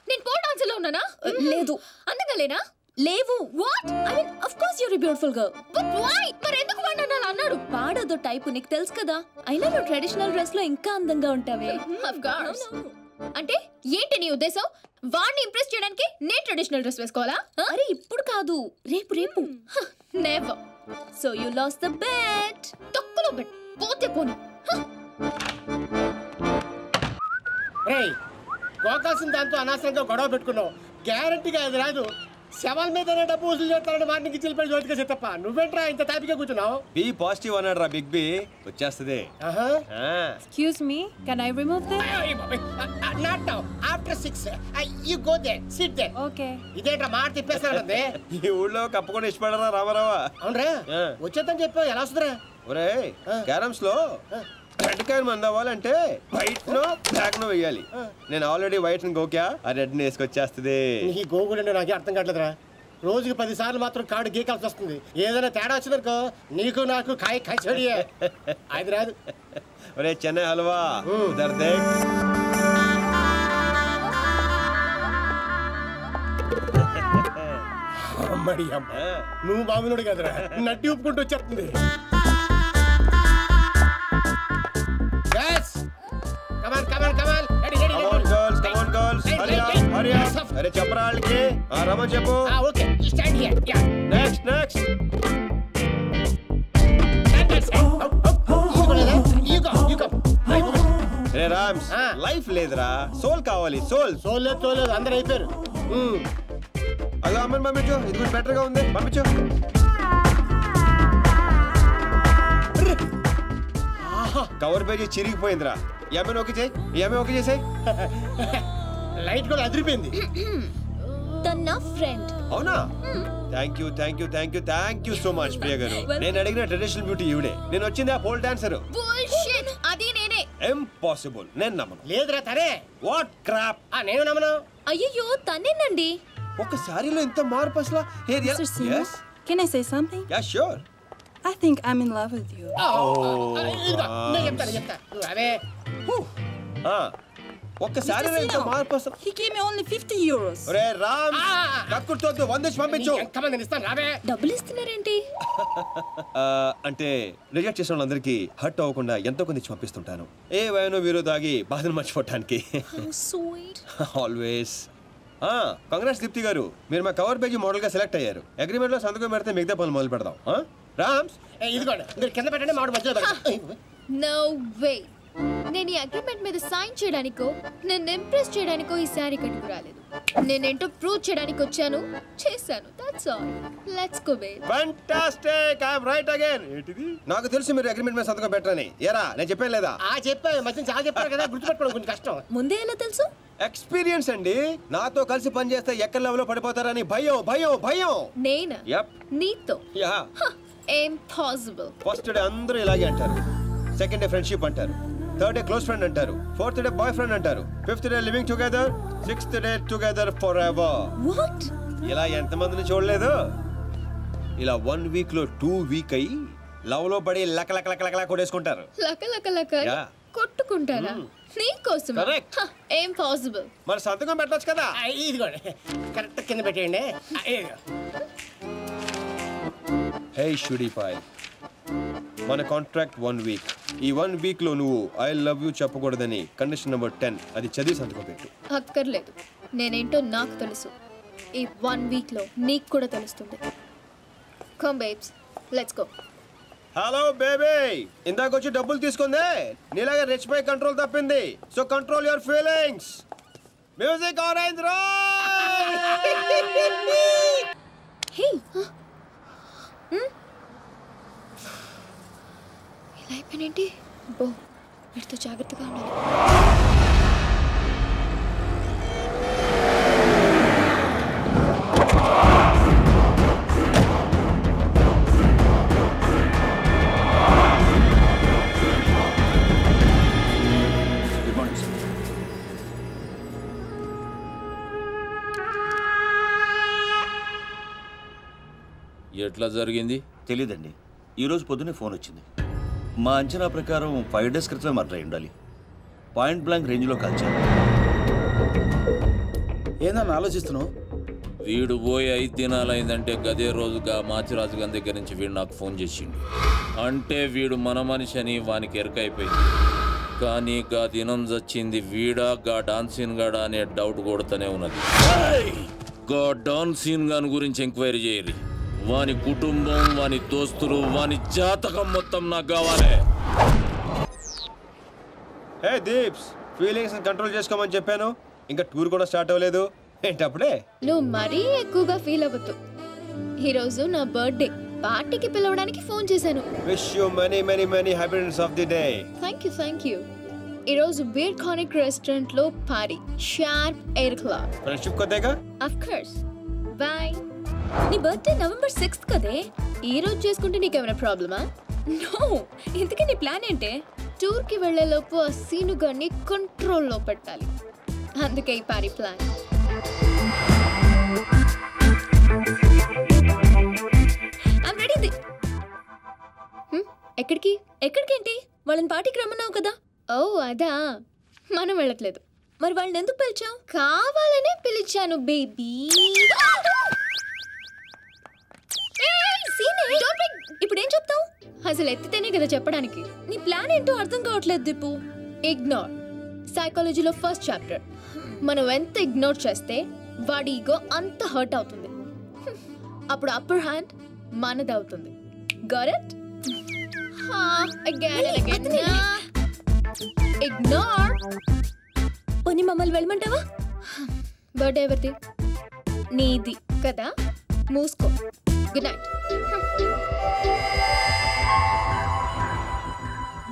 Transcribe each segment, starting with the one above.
నేను pole dance లో ఉన్నానా? లేదు. అందగలేనా? లేవు. What? I mean of course you're a beautiful girl. But why? మరి ఎందుకు వాడు అలా అన్నాడు? వాడదో టైపు నీకు తెలుసు కదా. అయినా నువ్వు ట్రెడిషనల్ డ్రెస్ లో ఇంకా అందంగా ఉంటావే. Of course. అంటే ఏంటి నీ ఉద్దేశం? వాడిని ఇంప్రెస్ చేయడానికి నేను ట్రెడిషనల్ డ్రెస్ వేసుకోవాలా? అరే ఇప్పుడు కాదు, రేపు రేపు. Never. So you lost the bet. తొక్కలో బెట్. పోతే పోనీ. రేయ్, గోకాల్సిన దాంతో అనవసరంగా గొడవ పెట్టుకున్నావు. గ్యారంటీగా అది రాదు. శవాల మీదనే డబ్బు వసూలు చేస్తారని వాటికి చిల్లిపోయి జ్యోతిగా చెత్తప్ప. నువ్వేంట్రా ఇంత తాపిగా కూర్చున్నావు? బి పాజిటివ్ అన్నాడు రా బిగ్ బి. వచ్చేస్తుంది. Excuse me, can I remove this? Not now, after 6 you go there, sit there. Okay. ఇదేంట్రా మాట తిప్పేస్తానంటే? ఈ ఊళ్ళో కప్పకుండా ఇష్టపడరా రామారావా? అవునరా, వచ్చేద్దని చెప్పావు. ఎలా వస్తుందిరా? ఒరే క్యారమ్స్ లో రెడ్ కాయిన్ మంది అవ్వాలంటే వైట్ నో బ్లాక్ నో వేయాలి. నేను ఆల్రెడీ వైట్ గోకా, ఆ రెడ్ ని వేసుకొచ్చేస్తుంది. నీ గోగులంటే నాకే అర్థం కావట్లేదురా. రోజుకి 10 సార్లు మాత్రం కార్డు గీకాల్సి వస్తుంది. ఏదైనా తేడా వచ్చిందనుకో నీకు నాకు కాయ కచోడియే. అది రాదు. ఒరే చెన్నై హల్వా ఉధర్ దేఖ్. అమ్మడి అమ్మ, నువ్వు బాగున్నాడు కదరా, నడ్డి ఒప్పుకుంటూ వచ్చేస్తుంది. అరే చెప్పరా వాళ్ళకి. రమన్ చెప్పు. Next next. రే రామ్స్, లైఫ్ లేదురా, సోల్ కావాలి. సోల్ సోల్ లేదు, సోల్ లేదు, అందరు అయిపోయారు. అలా అమ్మని పంపించు, ఇది కూడా బెటర్ గా ఉంది, పంపించు. కవర్ పేజీ చిరిగిపోయిందిరా. ఈ అమ్మాయిని ఓకే చేయి, ఈ అమ్మాయి ఓకే చేసాయి. లైట్ కూడా అదిరిపోయింది. తన ఫ్రెండ్. అవునా? Thank you thank you thank you thank you so much Priya గారు. నేను అడిగిన ట్రెడిషనల్ బ్యూటీ ఈవిడే. నేను వచ్చింది ఆ పోల్ డాన్సర్. బుల్షిట్. అది నేనే. ఇంపాసిబుల్. నేను నమ్మను. లేదురా తనే. What crop. నేను నమ్మను. అయ్యో తనేనండి. ఒక సారీలో ఇంత మార్పు అసలు. Yes. Can I say something? Yeah, sure. I think I'm in love with you. నేను చెప్తా. అవే ఒక సారీలో ఇంత మార్పు అసలు. He gave me only 50 euros. ఒరే రామ్, కక్కుర్తోద్దు, 100 పంపించు. ఎంతమంది ఇస్తాను రావే. డబ్బులు ఇస్తున్నారేంటి? అంటే రిజెక్ట్ చేసిన వాళ్ళందరికీ హర్ట్ అవ్వకుండా ఎంతో కొంత ఇచ్చి పంపిస్తుంటాను. ఏ వయనో వీరో తాగి బాధను మర్చిపోవటానికి. ఆల్వేస్. కంగ్రాట్స్ దీప్తి గారు, మీరు మా కవర్ పేజీ మోడల్ గా సెలెక్ట్ అయ్యారు. అగ్రిమెంట్ లో సంతకం పెడితే మిగతా పనులు మొదలు పెడదాం. రామ్స్, ఇదిగోండి, మీరు కింద పెట్టండి, మామిడి మధ్యలో పెట్టండి. No way. నేను ఈ అగ్రిమెంట్ మీద సైన్ చేయడానికో నన్ను ఇంప్రెస్ చేయడానికో ఈ శారీ కట్టుకు రాలేదు. నేనేంటో ప్రూవ్ చేయడానికి వచ్చాను, చేశాను. That's all. Let's go babe. Fantastic. I am right again. ఏంటిది? నాకు తెలుసు మీరు అగ్రిమెంట్ మీద సంతకం పెట్టరని. ఏరా నేను చెప్పాను లేదా? చెప్పాను, మధ్య చాలా చెప్పారు కదా, గుర్తుపెట్టుకోవడం కొంచెం కష్టం. ముందే ఎలా తెలుసు? ఎక్స్పీరియన్స్ అండి. నాతో కలిసి పని చేస్తే ఎక్కడ లెవెల్లో పడిపోతారని భయం భయం భయం. నేనా? యప్. నీతో? యా. ఇంపాసిబుల్. ఫస్ట్ డే అందరూ ఇలాగే అంటారు, సెకండ్ డే ఫ్రెండ్షిప్ అంటారు, థర్డ్ డే క్లోజ్ ఫ్రెండ్ అంటారు, ఫోర్త్ డే బాయ్ ఫ్రెండ్ అంటారు, fifth day living together, sixth day together for ever. What? ఇలా ఎంతమందిని చూడలేదు? ఇలా 1 వీక్ లో 2 వీక్ అయ్యి లవ్ లో పడి లక లక లక లక కొట్టేసుకుంటారు. లక లక లక కొట్టుకుంటారా? నీకోసం? ఇంపాసిబుల్. మరి సంతకం పెట్టొచ్చు కదా. ఇదిగోండి, కరెక్ట్ కింద పెట్టేయండి. హే షుడీపాయ్, మన కాంట్రాక్ట్ 1 వీక్. ఈ 1 వీక్ లో నువ్వు ఐ లవ్ యూ చెప్పకూడదని కండిషన్ నెంబర్ 10 అది చదివి సంతకం పెట్టు. అక్కర్లేదు, నేనేంటో నాకు తెలుసు. ఈ 1 వీక్ లో నీకు కూడా తెలుస్తుంది. Come babes, let's go. Hello baby, ఇందాక వచ్చి డబ్బులు తీసుకుందే నీలాగా రిచ్ పై కంట్రోల్ తప్పింది. So control your feelings. Music orange రా. హే, ఇలా అయిపోయినేంటి? బో, వీటితో జాగ్రత్తగా ఉండాలి. ఎట్లా జరిగింది తెలీదండి. ఈరోజు పొద్దునే ఫోన్ వచ్చింది. మా అంచనా ప్రకారం 5 days క్రితమే మర్డర్ అయి ఉండాలి. పాయింట్ బ్లాంక్ రేంజ్లో కాల్చారు. ఏందన్నా ఆలోచిస్తున్నావు? వీడు పోయి 5 దినాలైందంటే గదే రోజుగా మాచిరాజు గారి దగ్గర నుంచి వీడు నాకు ఫోన్ చేసిండు. అంటే వీడు మన మనిషి అని వానికి ఎరకైపోయింది. కానీ గా దినం చచ్చింది వీడా గా డాన్సీన్ గాడా అనే డౌట్ కొడుతూనే ఉన్నది. గా డాన్సీన్ గాని గురించి ఎంక్వైరీ చేయరు. వాని కుటుంబం, వాని దోస్తులు, వాని జాతకం మొత్తం నాకు కావాలి. హే దీప్స్, ఫీలింగ్స్ కంట్రోల్ చేసుకోమని చెప్పాను. ఇంకా టూర్ కూడా స్టార్ట్ అవ్వలేదు ఏంటప్పుడే? నువ్వు మరీ ఎక్కువగా ఫీల్ అవ్వద్దు. ఈరోజు నా బర్త్డే పార్టీకి పిలవడానికి ఫోన్ చేశాను. Wish you many many many happiness of the day. Thank you. ఈరోజు బీర్ కానిక్ రెస్టారెంట్ లో పార్టీ, షార్ప్ 8 o'clock. ఫ్రెండ్షిప్ కొద్దేగా? Of course. బాయ్. నీ బర్త్డే November 6th కదే. ఈ రోజు చేసుకుంటే నీకేమైనా ప్రాబ్లమా? నో. ఇంతకీ నీ ప్లాన్ ఏంటే? టూర్ కి వెళ్లే లోపు ఆ సీను గారిని కంట్రోల్లో పెట్టాలి. అందుకే ఈ పార్టీ ప్లాన్. I'm ready. ఎక్కడికి? ఎక్కడికేంటి? వాళ్ళని పార్టీకి రమ్మన్నావు కదా. ఓ అదా, మనం వెళ్ళట్లేదు. మరి వాళ్ళని ఎందుకు పిలిచావు? కావాలనే పిలిచాను బేబీ. ఇప్పుడు ఏం చెప్తావు? అసలు ఎత్తితేనే కదా చెప్పడానికి. నీ ప్లాన్ ఏంటో అర్థం కావట్లేదు దీపు. ఇగ్నోర్. సైకాలజీలో ఫస్ట్ చాప్టర్. మనం ఎంత ఇగ్నోర్ చేస్తే వాడి ఈగో అంత హర్ట్ అవుతుంది. అప్పుడు అప్పర్ హ్యాండ్ మనది అవుతుంది. Got it? ఇగ్నోర్. పోనీ మమ్మల్ని వెళ్ళమంటావా? బర్త్డే ఎవరిది? నీది కదా, మూసుకో. Good night.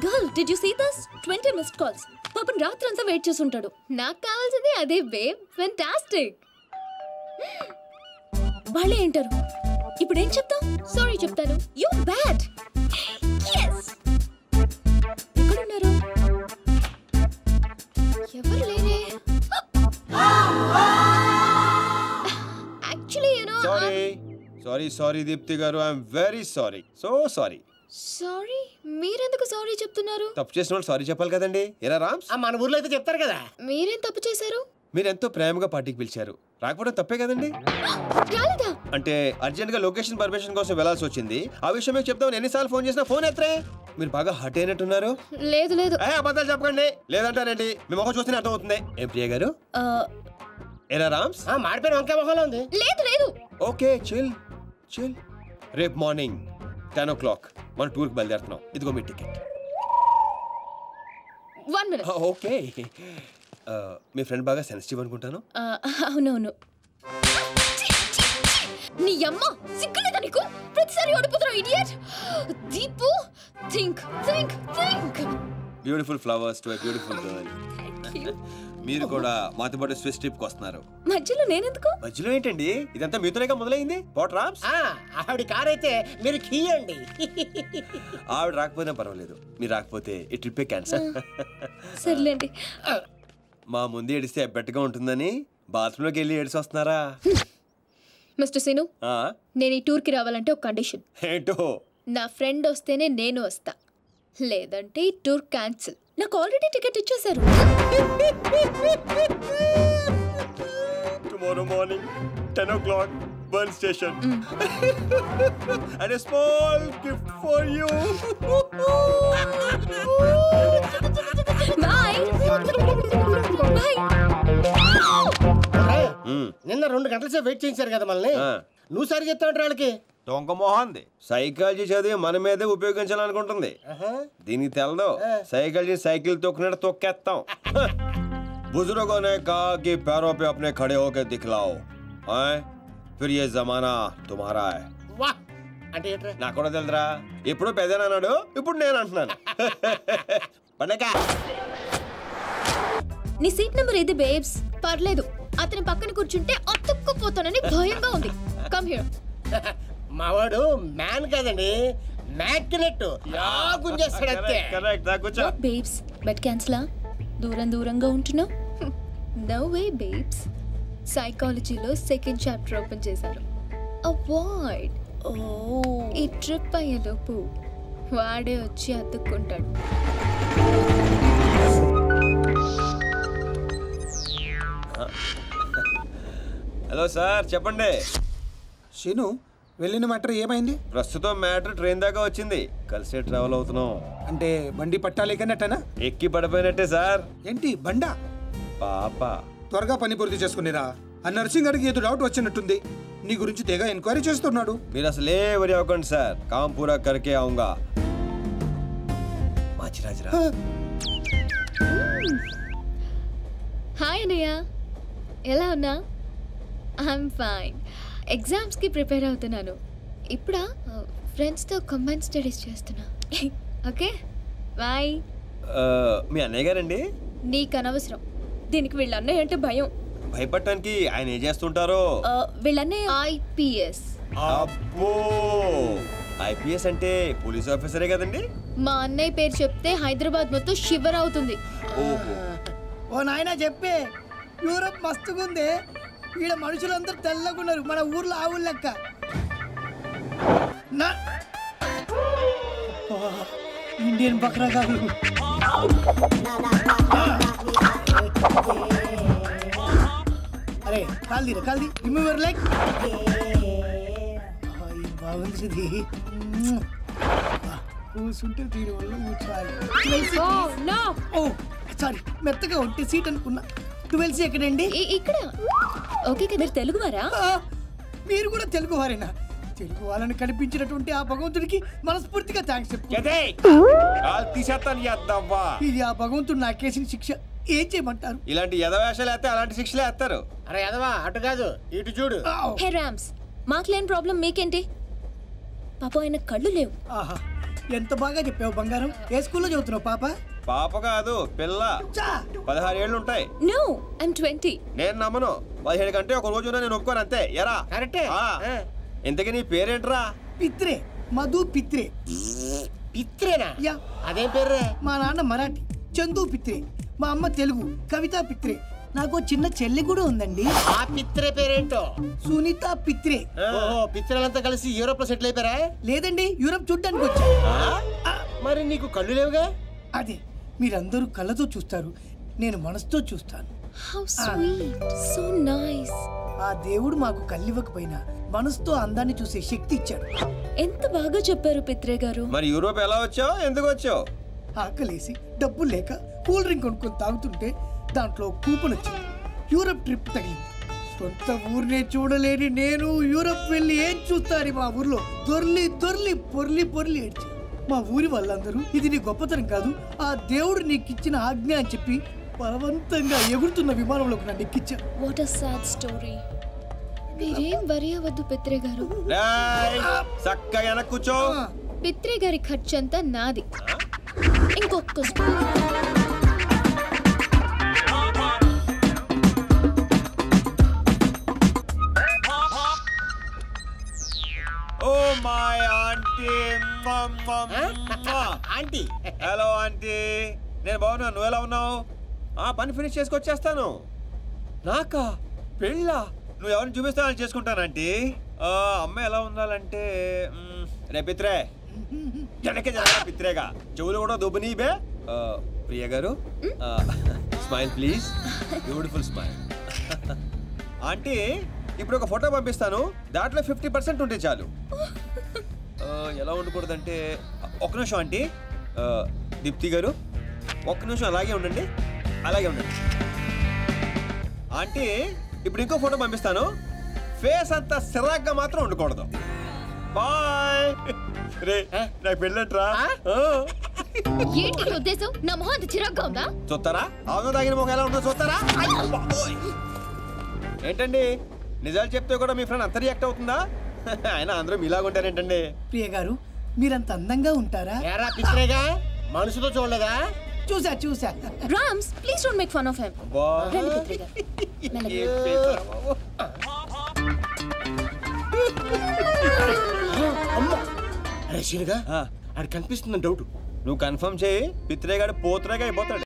Girl, did you see this? 20 missed calls. పాపం రాత్రంతా వెయిట్ చేసి ఉంటాడు. నాకు కావాల్సింది అదే బేబ్. ఫెంటాస్టిక్. వాళ్ళే ఏంటారు. ఇప్పుడు ఏం చెప్తావు? సారీ చెప్తాను. You bad. yes. ఎక్కడున్నారు? ఎవరు లేరే. యాక్చువల్లీ సారీ దీప్తి గారు, I'm very sorry. Sorry. Sorry? మీరెందుకు సారీ చెప్తున్నారు? తప్పు చేసిన వాళ్ళు సారీ చెప్పాలి కదండి. ఎలా రామ్స్? మన ఊర్లో అయితే చెప్తారు కదా. మీరేం తప్పు చేశారు? మీరు ఎంతో ప్రేమగా పార్టీకి పిలిచారు, రాకపోవడం తప్పే కదండి. రాలేదా? అంటే అర్జెంట్ గా లొకేషన్ పర్మిషన్ కోసం వెళ్లాల్సి వచ్చింది. ఆ విషయం మీకు చెప్తామని ఎన్నిసార్లు ఫోన్ చేసినా ఫోన్ ఎత్తరే. మీరు బాగా హర్ట్ అయినట్టున్నారు. లేదు. అబద్ధాలు చెప్పకండి. లేదంటారండి, మీ మొహం చూస్తేనే అర్థం అవుతుంది. ఏం ప్రియ గారు? ఎలా రామ్స్? మాడిపోయిన వంకాయ మొహంలో ఉంది. లేదు. Okay, chill. రేపు మార్నింగ్ 10 o'clock మనం టూర్కి బయలుదేరుతున్నాం. ఇదిగో మీ టికెట్. 1 minute. ఓకే. మీ ఫ్రెండ్ బాగా సెన్సిటివ్ అనుకుంటాను. అవునవును. నీ అమ్మ సిగ్గులేదా నీకు? ప్రతిసారి ఓడిపోతున్నావు idiot. Deepu, think. Beautiful flowers to a beautiful girl. మీరు కూడా మాతో పాటు స్విస్ ట్రిప్ కి వస్తున్నారు. మధ్యలో నేనెందుకు? మధ్యలో ఏంటండి, ఇదంతా మీతోనే మొదలైంది. పోట్ రామ్స్. ఆవిడ కార్ అయితే మీరు కీయండి. ఆవిడ రాకపోయినా పర్వాలేదు, మీరు రాకపోతే ఈ ట్రిప్పే క్యాన్సల్. సర్లేండి. మా ముందు ఏడిస్తే బెట్టగా ఉంటుందని బాత్రూంలోకి వెళ్ళి ఏడిసి వస్తున్నారా? మిస్టర్ సీను, నేను ఈ టూర్ కి రావాలంటే ఒక కండిషన్. ఏంటో? నా ఫ్రెండ్ వస్తేనే నేను వస్తా, లేదంటే ఈ టూర్ క్యాన్సిల్. నాకు ఆల్రెడీ టికెట్ ఇచ్చేశారు. Tomorrow morning 10 o'clock Bern station. And a small gift for you. Bye. నిన్న 2 గంటల సేపు వెయిట్ చేయించారు కదా మనల్ని. నువ్వు సరి చెప్తావంటే వాళ్ళకి దొంగ మొహంది. సైకాలజీ చదివి మన మీదే ఉపయోగించాలనుకుంటుంది. దీనికి తెలదు. Psychology cycle తొక్కినట్టు తొక్కేస్తాం. बुजुर्गों ने कहा कि पैरों पे अपने खड़े होकर दिखलाओ, फिर ये जमाना तुम्हारा है. వాహ్ అంటే ఏంట్రా? నాకు కూడా తెలుదురా. ఎప్పుడు పెద్దనా అన్నాడు, ఇప్పుడు నేను అంటున్నాను. పండగ. నీ సీట్ నెంబర్ ఏది బేబ్స్? పర్లేదు, అతని పక్కన కూర్చుంటే అతుక్కుపోతానని భయంగా ఉంది. Come here. మావాడు మ్యాన్ కాదండి, మ్యాగ్నెట్. గుంజేస్తాడు అంతే. కరెక్ట్. కూర్చో. బేబ్స్, బెట్ క్యాన్సిలా? దూరంగా ఉంటున్నావు. No way babes. సైకాలజీలో సెకండ్ చాప్టర్ ఓపెన్ చేశారు. అవాయిడ్. ఈ ట్రిప్ అయ్యేలోపు వాడే వచ్చి అతుక్కుంటాడు. హలో సార్, చెప్పండి. శీను, వెళ్ళిన మ్యాటర్ ఏమైంది? ప్రస్తుతం మ్యాటర్ ట్రైన్ దాకా వచ్చింది. కలిసే ట్రావెల్ అవుతున్నాం. అంటే బండి పట్టాలి కన్నట్టనా? ఎక్కి పడిపోయినట్టే సార్. ఏంటి బండా? పాప. త్వరగా పని పూర్తి చేసుకునిరా. ఆ నర్సింగ్ గారికి ఏదో డౌట్ వచ్చినట్టుంది. నీ గురించి తెగ ఎంక్వైరీ చేస్తున్నాడు. మీరు అసలే వరి అవ్వకండి సార్. కామ్ పూరా కరికే ఆऊंगा. మాచిరాజరా. హాయ్ అన్నయ్య, ఎలా ఉన్నా? I'm fine. ఎగ్జామ్స్కి ప్రిపేర్ అవుతున్నాను. ఇప్పుడా ఫ్రెండ్స్తో కంబైన్ స్టడీస్ చేస్తున్నా. Okay bye. మీ అన్నయ్య గారండి? నీకు అనవసరం. దీనికి వీళ్ళ అన్నయ్య అంటే భయం. భయపడటానికి ఆయన ఏం చేస్తుంటారో? వీళ్ళ అన్నయ్య ఐపీఎస్. అబ్బో, ఐపీఎస్ అంటే పోలీస్ ఆఫీసరే కదండి? మా అన్నయ్య పేరు చెప్తే హైదరాబాద్ మొత్తం షివర్ అవుతుంది. ఓహో. ఓ నాయనా చెప్పే, యూరప్ మస్తుగుంది. ఈడ మనుషులందరూ తెల్లగున్నారు, మన ఊర్లో ఆవులు లెక్క. ఇండియన్ బక్రా కాదు. అరే కాల్దీరా కాల్ది, రిమూవర్ లైక్. బాగుంది. కూర్చుంటే దీని వల్ల కూర్చోవాలి. ఓ సారీ, మెత్తగా ఉంటే సీట్ అనుకున్నా. 12C ఎక్కడండి? ఇక్కడ. ఓకే కదా. మీరు తెలుగువారా? మీరు కూడా తెలుగు వారేనా? తెలుగు వాళ్ళని కనిపించినటువంటి ఆ భగవంతుడికి మనస్ఫూర్తిగా థ్యాంక్స్ చెప్పు. ఇది ఆ భగవంతుడు నాకేసిన శిక్ష. ఏం చేయమంటారు? ఇలాంటి ఎదవేషాలు వేస్తే అలాంటి శిక్షలే వేస్తారు. అరే ఎదవా, అటు కాదు ఇటు చూడు. హే రామ్స్, మాకు లేని ప్రాబ్లం మీకేంటి? పాప ఆయన కళ్ళు లేవు. ఆహా, ఎంత బాగా చెప్పావు బంగారం. ఏ స్కూల్లో చదువుతున్నావు పాప? పాప కాదు, పిల్ల. 16 ఏళ్ళు ఉంటాయి. No, I'm 20. నేను నమ్మను. 17 కంటే ఒక రోజు నేను ఒప్పుకోను అంతే. ఎరా కరెక్టే. ఇంతకీ నీ పేరేంట్రా? పిత్రే, మధు పిత్రే. పిత్రేనా? యా. అదేం పేర్రే? మా నాన్న మరాఠీ, చందు పిత్రే. మా అమ్మ తెలుగు, కవిత పిత్రే. నాకు చిన్న చెల్లి కూడా ఉందండి. ఆ పిత్రే పేరేంటో? సునీత పిత్రే. ఓహో, పిత్రలంతా కలిసి యూరోప్ లో సెటిల్ అయిపోయారా? లేదండి, యూరప్ చూడ్డానికి వచ్చా. మరి నీకు కళ్ళు లేవుగా? అదే, మీరందరూ కళ్ళతో చూస్తారు, నేను మనసుతో చూస్తాను. How sweet, so nice. ఆ దేవుడు మాకు కళ్ళివ్వకపోయినా మనసుతో అందాన్ని చూసే శక్తి ఇచ్చాడు. ఎంత బాగా చెప్పారు పిత్రే గారు. మరి యూరోప్ ఎలా వచ్చావు, ఎందుకు వచ్చావు? ఆకలేసి డబ్బులు లేక కూల్ డ్రింక్ కొనుక్కొని తాగుతుంటే దాంట్లో కూపన్ వచ్చింది. యూరప్ ట్రిప్ తగిలింది. సొంత ఊరినే చూడలేని నేను యూరప్ వెళ్ళి ఏం చూస్తాను? మా ఊర్లో దొర్లి దొర్లి పొర్లి పొర్లి ఏడ్చాను. మా ఊరి వాళ్ళందరూ ఇది నీ గొప్పతనం కాదు, ఆ దేవుడు నీకు ఇచ్చిన ఆజ్ఞ అని చెప్పి బలవంతంగా ఎగురుతున్న విమానంలోకి నన్ను ఎక్కించారు. What a sad story. మీరేం వరి అవ్వద్దు పిత్రే గారు. చక్కగా వెనక్కి కూర్చో. పిత్రే గారి ఖర్చంతా నాది. ఇంకొక oh my aunty. Aunty. Hello aunty, నేను బాగున్నాను. నువ్వు ఎలా ఉన్నావు? పని ఫినిష్ చేసుకొచ్చేస్తాను. నాకా పెళ్ళా? నువ్వు ఎవరిని చూపిస్తానని చేసుకుంటాను ఆంటీ. అమ్మాయి ఎలా ఉండాలంటే రే పిత్రే, జనకే జన పిత్రేగా చెవులు కూడా దుబ్బుని బే. ప్రియ గారు, smile please. Beautiful smile. Aunty, ఇప్పుడు ఒక ఫోటో పంపిస్తాను, దాంట్లో 50% ఉంటే చాలు. ఎలా ఉండకూడదంటే ఒక్క నిమిషం ఆంటీ. దీప్తి గారు, ఒక్క నిమిషం అలాగే ఉండండి, అలాగే ఉండండి. ఆంటీ, ఇప్పుడు ఇంకో ఫోటో పంపిస్తాను, ఫేస్ అంతా సిరాగ్గా మాత్రం ఉండకూడదు. బాయ్. రే నాకు పెళ్ళట్రా. ఏంటి నీ ఉద్దేశం? నా మొహం అంత చిరాగ్గా ఉందా? చూస్తారా? అవును, తాగిన మొహం ఎలా ఉంటుందో చూస్తారా? ఏంటండి, నిజాలు చెప్తే కూడా మీ ఫ్రెండ్ అంత రియాక్ట్ అవుతుందా? ఆయన అందరూ మీలాగుంటారేంటండి? ప్రియ గారు, మీరంత అందంగా ఉంటారా? ఏరా పిత్రేగా, మనసుతో చూడలేదా? చూసా చూసా. Rams, please don't make fun of him. రండి పిత్రే గారు. రషీద్గా అది కనిపిస్తుందని డౌట్. నువ్వు కన్ఫర్మ్ చేయి, పిత్రేగాడు పోతురేగా అయిపోతాడు.